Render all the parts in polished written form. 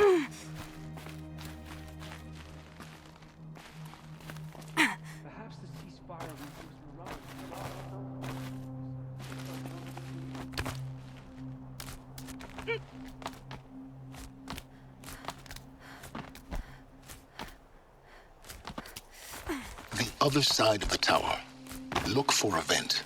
Perhaps the ceasefire reduced morale. The other side of the tower. Look for a vent.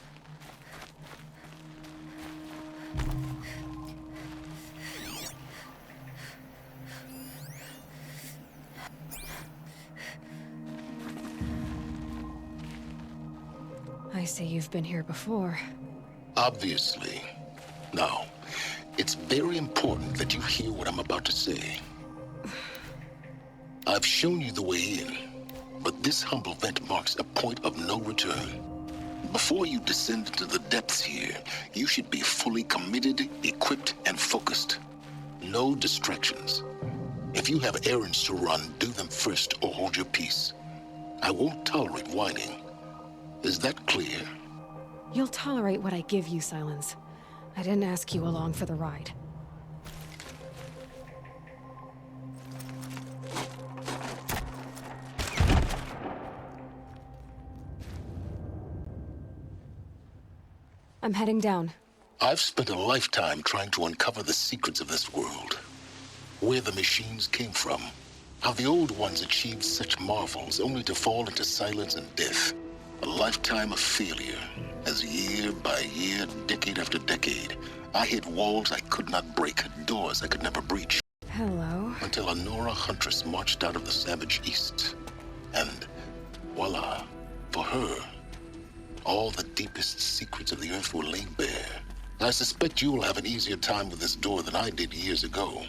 I see you've been here before. Obviously. Now, it's very important that you hear what I'm about to say. I've shown you the way in, but this humble vent marks a point of no return. Before you descend into the depths here, you should be fully committed, equipped, and focused. No distractions. If you have errands to run, do them first or hold your peace. I won't tolerate whining. Is that clear? You'll tolerate what I give you, Silence. I didn't ask you along for the ride. I'm heading down. I've spent a lifetime trying to uncover the secrets of this world. Where the machines came from. How the old ones achieved such marvels only to fall into silence and death. A lifetime of failure, as year by year, decade after decade, I hit walls I could not break, doors I could never breach. Hello. Until a Nora huntress marched out of the savage east. And voila, for her, all the deepest secrets of the earth were laid bare. I suspect you'll have an easier time with this door than I did years ago.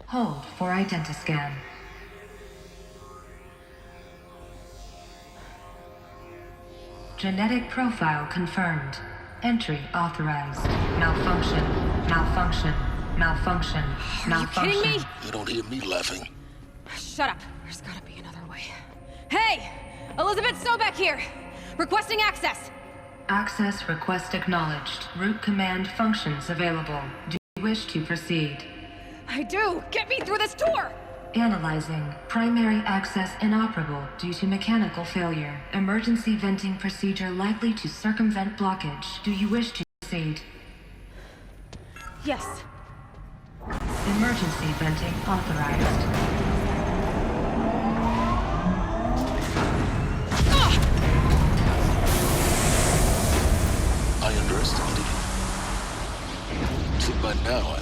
Hold for identiscan. Genetic profile confirmed. Entry authorized. Malfunction. Malfunction. Malfunction. Are you kidding me? You don't hear me laughing. Shut up. There's gotta be another way. Hey! Elizabeth Sobek here! Requesting access! Access request acknowledged. Root command functions available. Do you wish to proceed? I do! Get me through this door! Analyzing. Primary access inoperable due to mechanical failure. Emergency venting procedure likely to circumvent blockage. Do you wish to proceed? Yes. Emergency venting authorized. I underestimated you. So by now,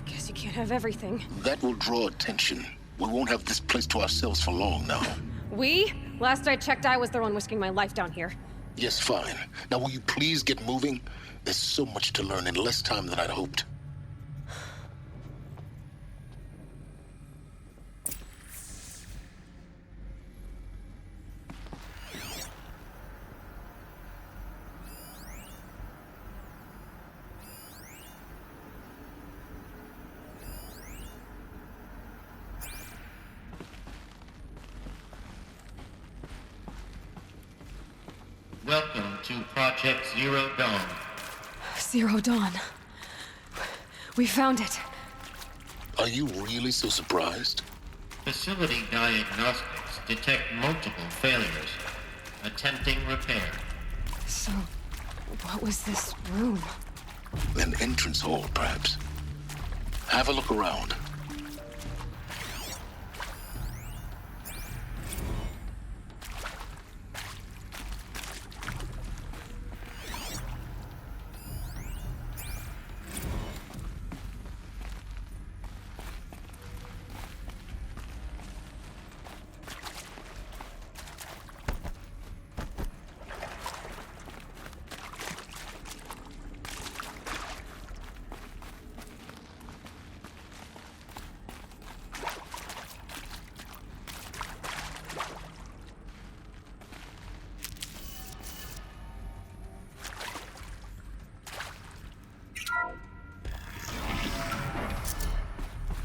Guess you can't have everything. that will draw attention. We won't have this place to ourselves for long now. We? Last I checked, I was the one risking my life down here. Yes, fine. Now will you please get moving? There's so much to learn in less time than I'd hoped. Welcome to Project Zero Dawn. Zero Dawn. We found it. Are you really so surprised? Facility diagnostics detect multiple failures. Attempting repair. So, what was this room? An entrance hall, perhaps. Have a look around.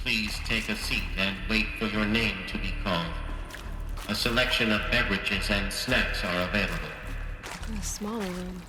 Please take a seat and wait for your name to be called. A selection of beverages and snacks are available. A smaller room.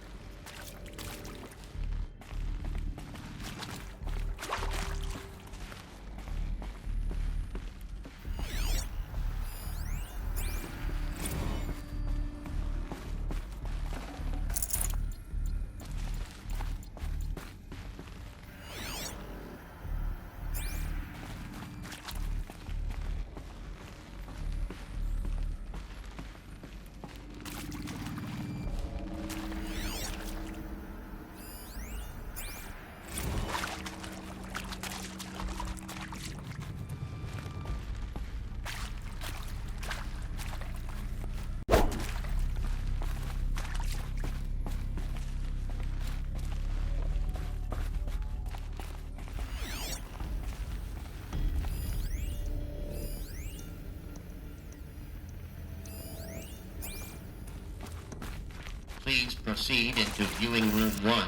Please proceed into viewing room 1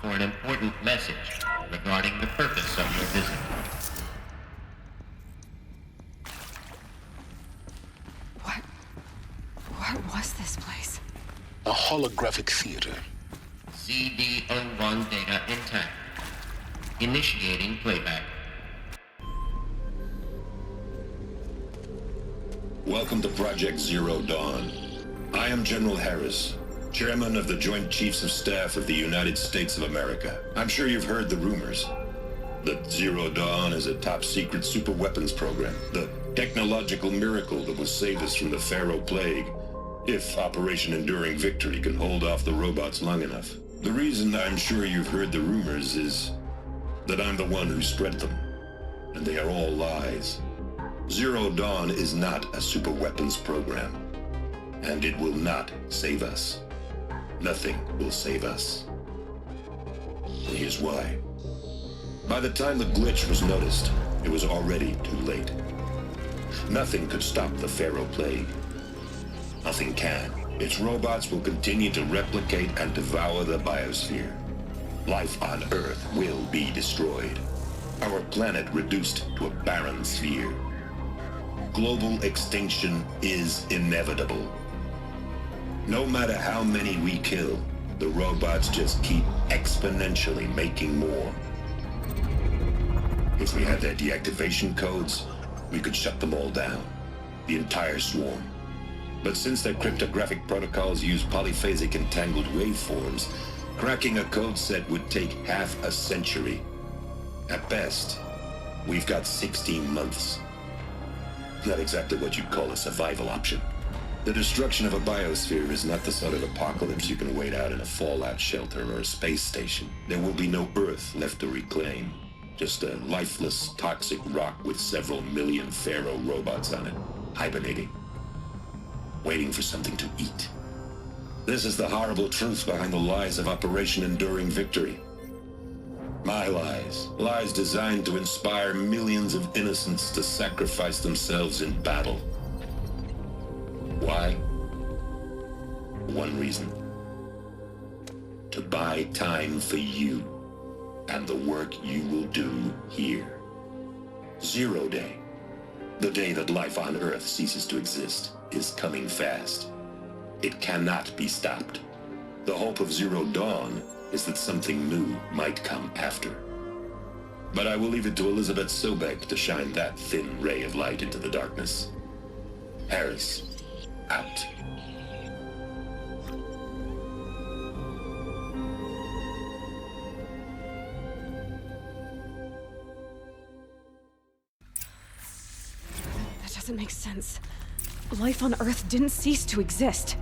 for an important message regarding the purpose of your visit. What was this place? A holographic theater. CD01 data intact. Initiating playback. Welcome to Project Zero Dawn. I am General Harris, Chairman of the Joint Chiefs of Staff of the United States of America. I'm sure you've heard the rumors that Zero Dawn is a top-secret superweapons program, the technological miracle that will save us from the Pharaoh Plague, if Operation Enduring Victory can hold off the robots long enough. The reason I'm sure you've heard the rumors is that I'm the one who spread them, and they are all lies. Zero Dawn is not a superweapons program, and it will not save us. Nothing will save us. And here's why. By the time the glitch was noticed, it was already too late. Nothing could stop the Pharaoh Plague. Nothing can. Its robots will continue to replicate and devour the biosphere. Life on Earth will be destroyed. Our planet reduced to a barren sphere. Global extinction is inevitable. No matter how many we kill, the robots just keep exponentially making more. If we had their deactivation codes, we could shut them all down, the entire swarm. But since their cryptographic protocols use polyphasic entangled waveforms, cracking a code set would take half a century. At best, we've got 16 months. Not exactly what you'd call a survival option. The destruction of a biosphere is not the sort of apocalypse you can wait out in a fallout shelter or a space station. There will be no Earth left to reclaim. Just a lifeless, toxic rock with several million Pharaoh robots on it, hibernating, waiting for something to eat. This is the horrible truth behind the lies of Operation Enduring Victory. My lies. Lies designed to inspire millions of innocents to sacrifice themselves in battle. Why? One reason. To buy time for you and the work you will do here. Zero Day, the day that life on Earth ceases to exist, is coming fast. It cannot be stopped. The hope of Zero Dawn is that something new might come after. But I will leave it to Elizabeth Sobek to shine that thin ray of light into the darkness. Harris, out. That doesn't make sense. Life on Earth didn't cease to exist.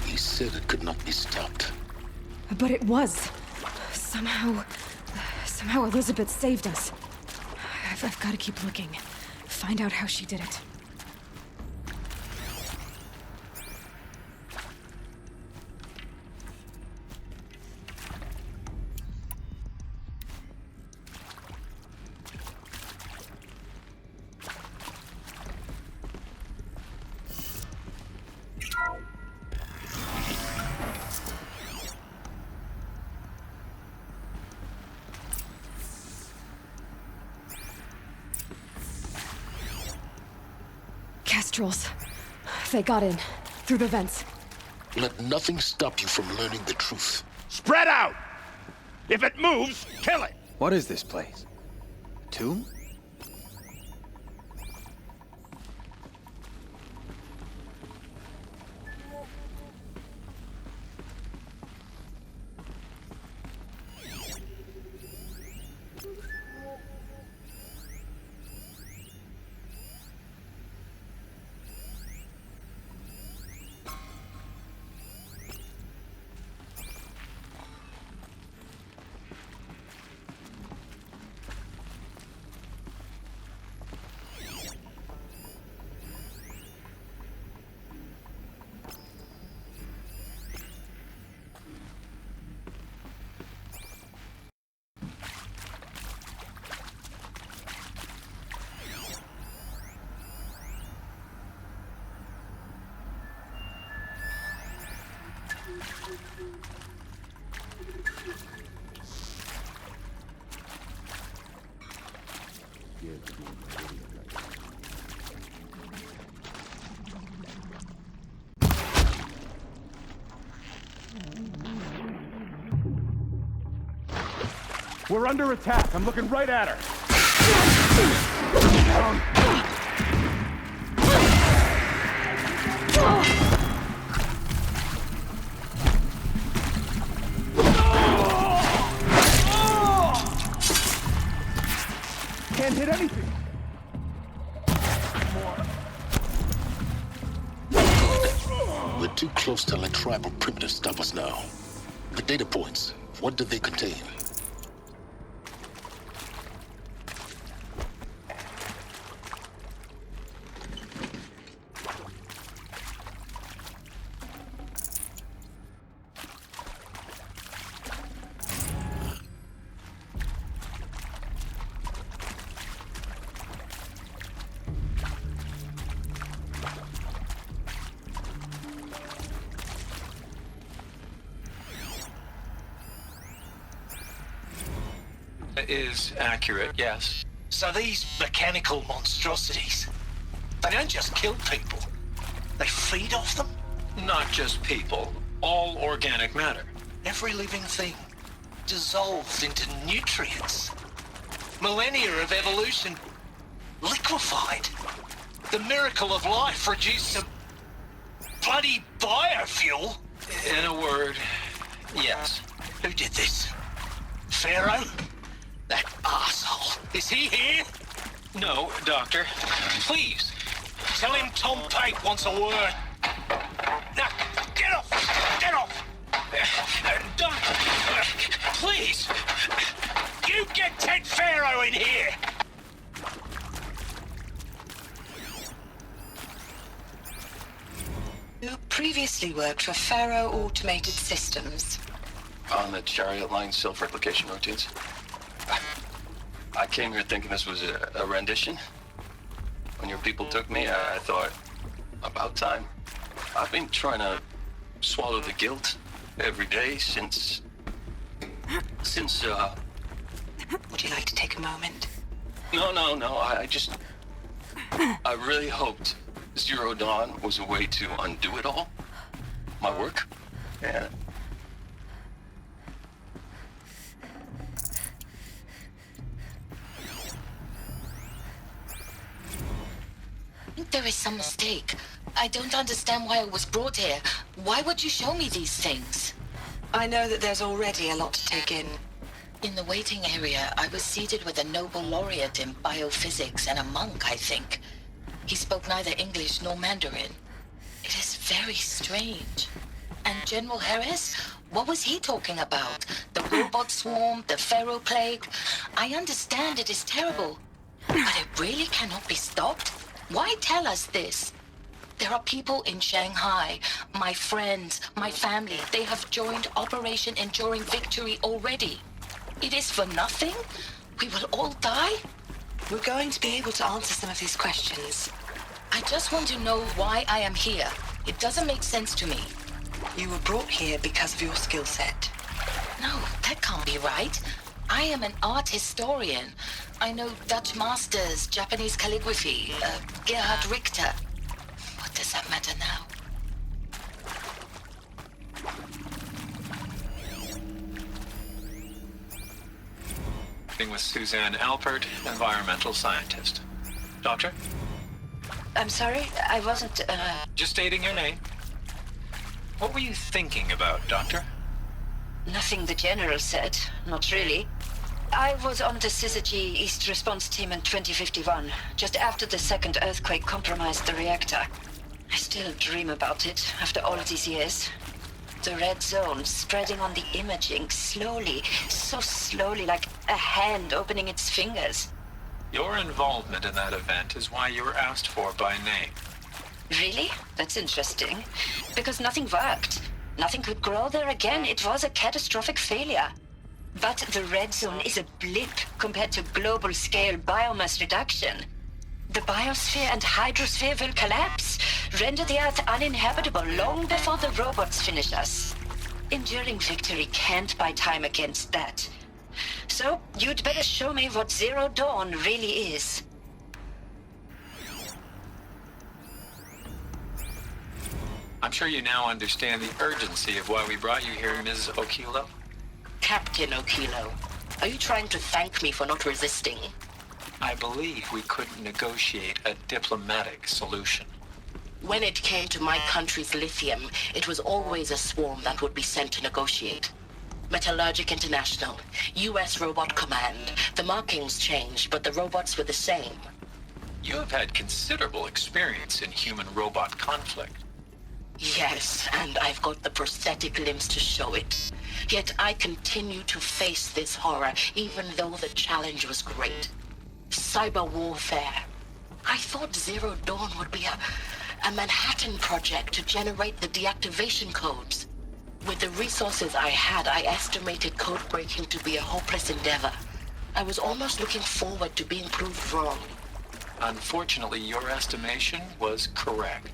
He said it could not be stopped. But it was. Somehow Elizabeth saved us. I've got to keep looking. Find out how she did it. Kestrels. They got in. Through the vents. Let nothing stop you from learning the truth. Spread out! If it moves, kill it! What is this place? A tomb? We're under attack. I'm looking right at her. Can't hit anything. We're too close to let tribal primitives stop us now. The data points, what do they contain? Is accurate, yes. So these mechanical monstrosities, they don't just kill people, they feed off them? Not just people, all organic matter. Every living thing dissolves into nutrients. Millennia of evolution liquefied. The miracle of life reduced to bloody biofuel. In a word, yes. Who did this? Pharaoh? That asshole. Is he here? No, Doctor. Please, tell him Tom Pate wants a word. Now, get off! Get off! Doctor, please! You get Ted Pharaoh in here! You previously worked for Pharaoh Automated Systems. On the Chariot Line self-replication routines. I came here thinking this was a rendition. When your people took me, I thought, about time. I've been trying to swallow the guilt every day since... Would you like to take a moment? No, I really hoped Zero Dawn was a way to undo it all. My work. And... There is some mistake. I don't understand why I was brought here. Why would you show me these things? I know that there's already a lot to take in. In the waiting area, I was seated with a Nobel laureate in biophysics and a monk, I think. He spoke neither English nor Mandarin. It is very strange. And General Harris? What was he talking about? The robot swarm, the Pharaoh plague? I understand it is terrible, but it really cannot be stopped? Why tell us this? There are people in Shanghai, my friends, my family. They have joined Operation Enduring Victory already. It is for nothing? We will all die? We're going to be able to answer some of these questions. I just want to know why I am here. It doesn't make sense to me. You were brought here because of your skill set. No, that can't be right. I am an art historian. I know Dutch masters, Japanese calligraphy, Gerhard Richter. What does does that matter now? With Suzanne Alpert, environmental scientist. Doctor? I'm sorry, I wasn't, Just stating your name. What were you thinking about, Doctor? Nothing the General said. Not really. I was on the Syzygy East Response Team in 2051, just after the second earthquake compromised the reactor. I still dream about it, after all these years. The red zone spreading on the imaging, slowly, so slowly, like a hand opening its fingers. Your involvement in that event is why you were asked for by name. Really? That's interesting. Because nothing worked. Nothing could grow there again. It was a catastrophic failure. But the red zone is a blip compared to global-scale biomass reduction. The biosphere and hydrosphere will collapse, render the Earth uninhabitable long before the robots finish us. Enduring victory can't buy time against that. So, you'd better show me what Zero Dawn really is. I'm sure you now understand the urgency of why we brought you here, Mrs. Okilo. Captain Okilo, are you trying to thank me for not resisting? I believe we couldn't negotiate a diplomatic solution. When it came to my country's lithium, it was always a swarm that would be sent to negotiate. Metallurgic International, U.S. Robot Command. The markings changed, but the robots were the same. You have had considerable experience in human-robot conflict. Yes, and I've got the prosthetic limbs to show it. Yet I continue to face this horror, even though the challenge was great. Cyber warfare. I thought Zero Dawn would be a Manhattan project to generate the deactivation codes. With the resources I had, I estimated code breaking to be a hopeless endeavor. I was almost looking forward to being proved wrong. Unfortunately, your estimation was correct.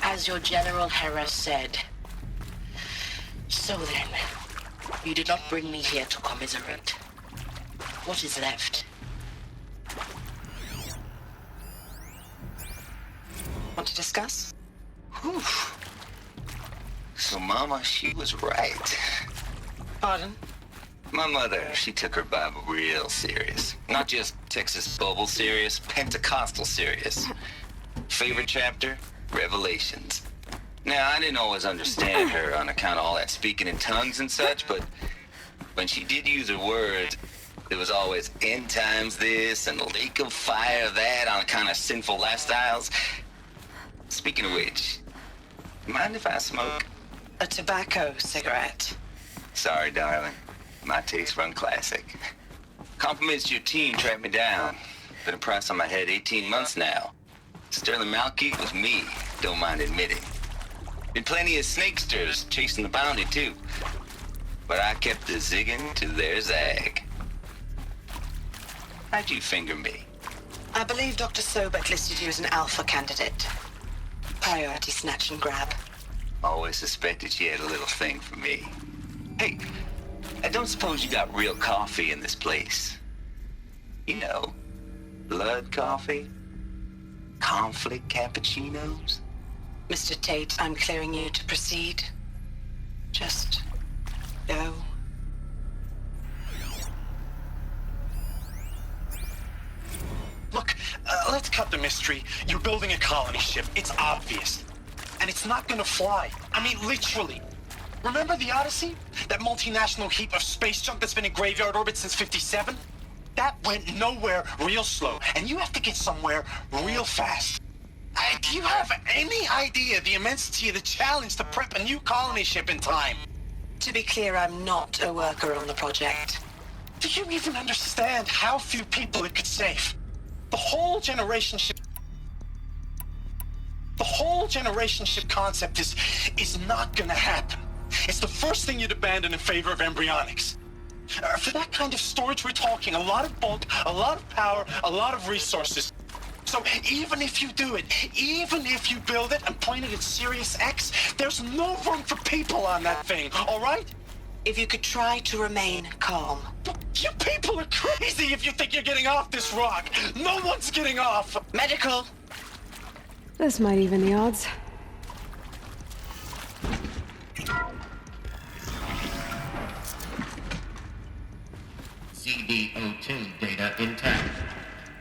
As your General Harris said. So then, you did not bring me here to commiserate. What is left? Want to discuss? Whew. So Mama, she was right. Pardon? My mother, she took her Bible real serious. Not just Texas Bubble serious, Pentecostal serious. Favorite chapter? Revelations. Now, I didn't always understand her on account of all that speaking in tongues and such, but when she did use her words, there was always end times this and lake of fire that on account of sinful lifestyles. Speaking of which, mind if I smoke? A tobacco cigarette. Sorry, darling. My taste run classic. Compliments to your team tracked me down. Been a price on my head 18 months now. Sterling Malkeith was me, don't mind admitting. Been plenty of snakesters chasing the bounty, too. But I kept the zigging to their zag. How'd you finger me? I believe Dr. Sobek listed you as an alpha candidate. Priority snatch and grab. Always suspected she had a little thing for me. Hey, I don't suppose you got real coffee in this place. You know, blood coffee? Conflict cappuccinos? Mr. Tate, I'm clearing you to proceed. Just go. Look, let's cut the mystery. You're building a colony ship. It's obvious. And it's not gonna fly. I mean, literally. Remember the Odyssey? That multinational heap of space junk that's been in graveyard orbit since 57? That went nowhere real slow. And you have to get somewhere real fast. Do you have any idea the immensity of the challenge to prep a new colony ship in time? To be clear, I'm not a worker on the project. Do you even understand how few people it could save? The whole generation ship concept is not gonna happen. It's the first thing you'd abandon in favor of embryonics. For that kind of storage, we're talking a lot of bulk, a lot of power, a lot of resources. So even if you do it, even if you build it and point it at Sirius X, there's no room for people on that thing, all right? If you could try to remain calm. You people are crazy if you think you're getting off this rock. No one's getting off. Medical. This might even the odds. ZD-02 data intact.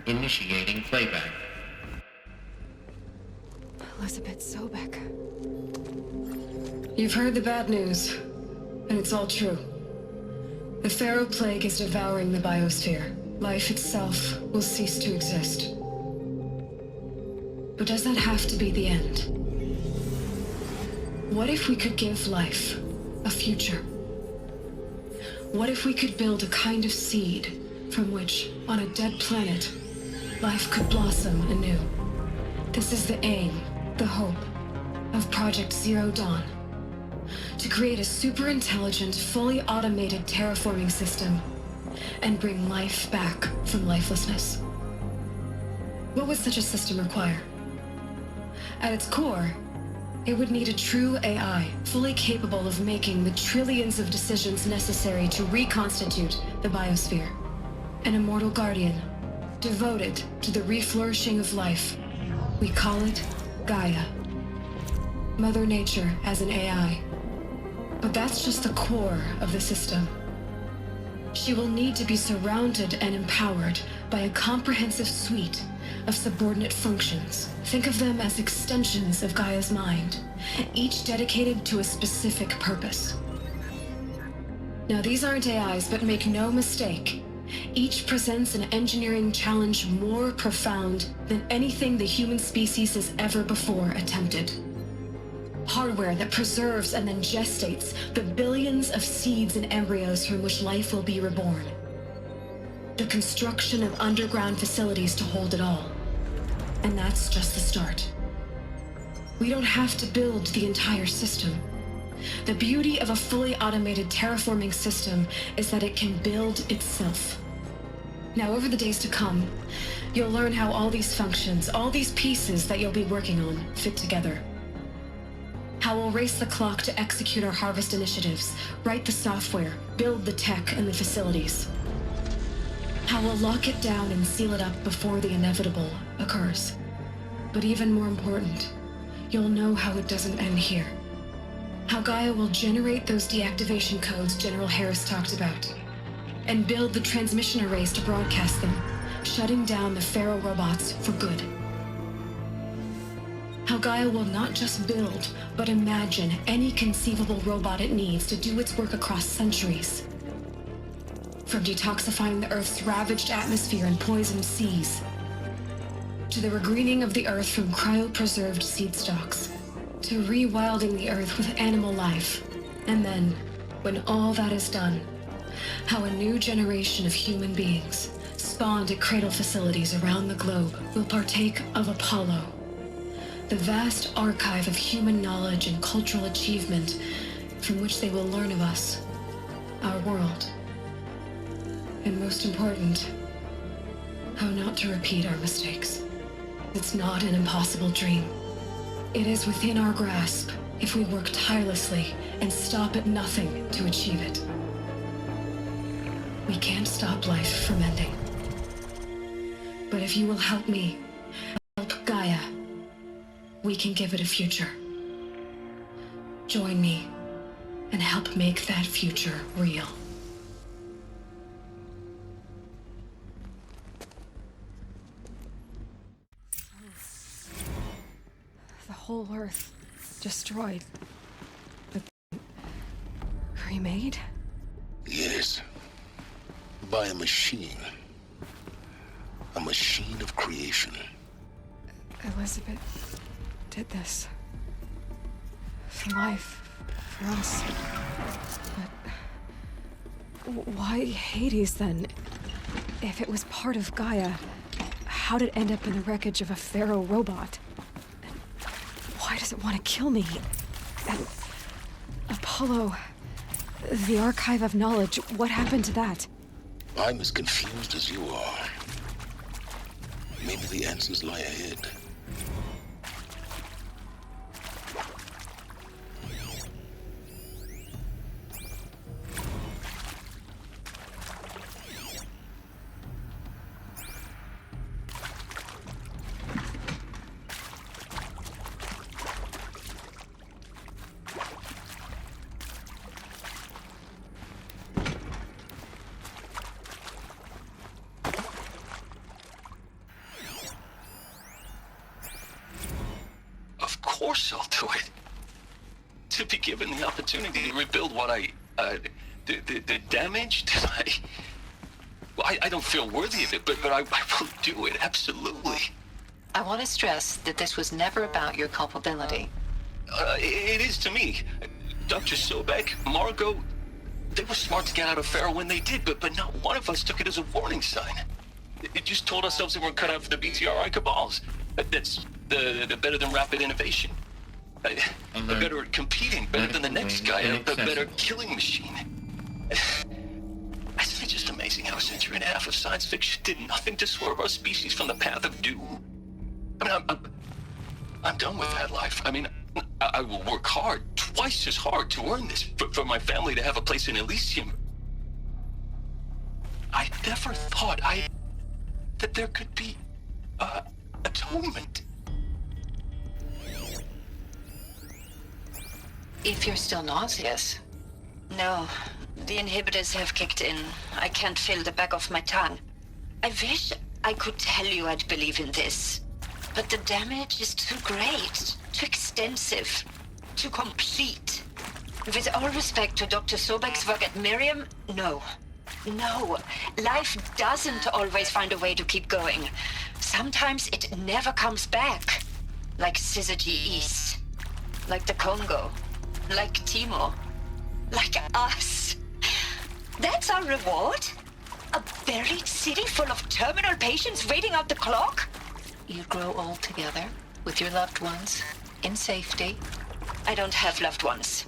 Initiating playback. Elizabeth Sobek. You've heard the bad news, and it's all true. The Pharaoh Plague is devouring the biosphere. Life itself will cease to exist. But does that have to be the end? What if we could give life a future? What if we could build a kind of seed from which, on a dead planet, life could blossom anew? This is the aim, the hope, of Project Zero Dawn. To create a super-intelligent, fully automated terraforming system and bring life back from lifelessness. What would such a system require? At its core, it would need a true AI, fully capable of making the trillions of decisions necessary to reconstitute the biosphere. An immortal guardian, devoted to the reflourishing of life. We call it Gaia. Mother Nature as an AI. But that's just the core of the system. She will need to be surrounded and empowered by a comprehensive suite of subordinate functions. Think of them as extensions of Gaia's mind, each dedicated to a specific purpose. Now, these aren't AIs, but make no mistake, each presents an engineering challenge more profound than anything the human species has ever before attempted. Hardware that preserves and then gestates the billions of seeds and embryos from which life will be reborn. The construction of underground facilities to hold it all. And that's just the start. We don't have to build the entire system. The beauty of a fully automated terraforming system is that it can build itself. Now, over the days to come, you'll learn how all these functions, all these pieces that you'll be working on, fit together. How we'll race the clock to execute our harvest initiatives, write the software, build the tech and the facilities. How we'll lock it down and seal it up before the inevitable occurs. But even more important, you'll know how it doesn't end here. How Gaia will generate those deactivation codes General Harris talked about, and build the transmission arrays to broadcast them, shutting down the Pharaoh robots for good. How Gaia will not just build, but imagine any conceivable robot it needs to do its work across centuries. From detoxifying the Earth's ravaged atmosphere and poisoned seas, to the regreening of the Earth from cryopreserved seed stalks, to rewilding the Earth with animal life. And then, when all that is done, how a new generation of human beings, spawned at cradle facilities around the globe, will partake of Apollo, the vast archive of human knowledge and cultural achievement from which they will learn of us, our world. And most important, how not to repeat our mistakes. It's not an impossible dream. It is within our grasp if we work tirelessly and stop at nothing to achieve it. We can't stop life from ending. But if you will help me, help Gaia, we can give it a future. Join me and help make that future real. The whole Earth destroyed. But remade? Yes. By a machine. A machine of creation. Elizabeth did this. For life. For us. But why Hades then? If it was part of Gaia, how'd it end up in the wreckage of a Pharaoh robot? And why does it want to kill me? And Apollo, the archive of knowledge, what happened to that? I'm as confused as you are. Maybe the answers lie ahead. foresight to it. To be given the opportunity to rebuild what the damage that I don't feel worthy of it, but I will do it, absolutely. I want to stress that this was never about your culpability. It is to me. Dr. Sobek, Margot, they were smart to get out of Pharaoh when they did, but not one of us took it as a warning sign. It just told ourselves that we're cut out for the BTRI cabals. That's the better than rapid innovation. Better at competing, better than the next guy, a better killing machine. Isn't it just amazing how a century and a half of science fiction did nothing to swerve our species from the path of doom? I mean, I'm done with that life. I mean, I will work hard, twice as hard, to earn this, for my family to have a place in Elysium. I never thought that there could be atonement. If you're still nauseous. No, the inhibitors have kicked in. I can't feel the back of my tongue. I wish I could tell you I'd believe in this. But the damage is too great, too extensive, too complete. With all respect to Dr. Sobek's work at Miriam, no. No, life doesn't always find a way to keep going. Sometimes it never comes back. Like Syzygy East. Like the Congo. Like Timor. Like us. That's our reward? A buried city full of terminal patients waiting out the clock? You grow old together, with your loved ones, in safety. I don't have loved ones.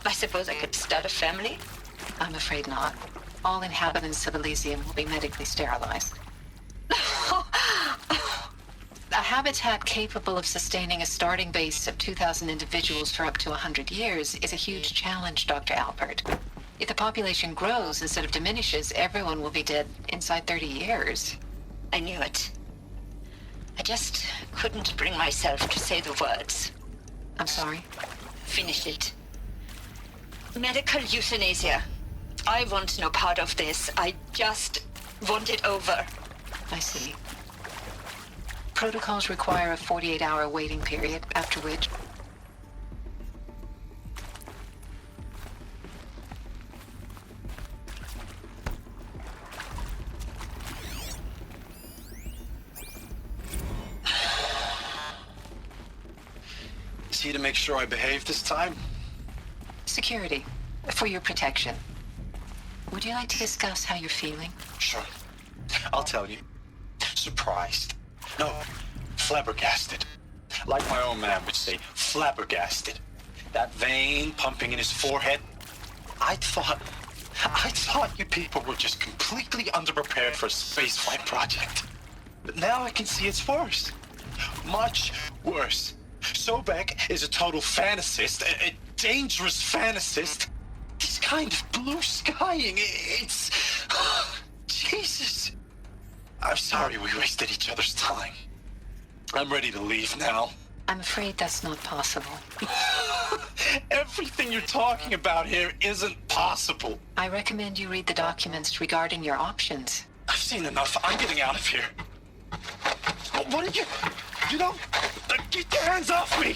I suppose I could start a family? I'm afraid not. All inhabitants of Elysium will be medically sterilized. A habitat capable of sustaining a starting base of 2,000 individuals for up to 100 years is a huge challenge, Dr. Alpert. If the population grows instead of diminishes, everyone will be dead inside 30 years. I knew it. I just couldn't bring myself to say the words. I'm sorry? Finish it. Medical euthanasia. I want no part of this. I just want it over. I see. Protocols require a 48-hour waiting period, after which... See to make sure I behave this time? Security. For your protection. Would you like to discuss how you're feeling? Sure. I'll tell you. Surprised. No, flabbergasted. Like my own man would say, flabbergasted. That vein pumping in his forehead. I thought you people were just completely underprepared for a spaceflight project. But now I can see it's worse. Much worse. Sobek is a total fantasist, a dangerous fantasist. He's kind of blue skying. It's... Jesus. I'm sorry we wasted each other's time. I'm ready to leave now. I'm afraid that's not possible. Everything you're talking about here isn't possible. I recommend you read the documents regarding your options. I've seen enough. I'm getting out of here. What are you... You don't... Get your hands off me!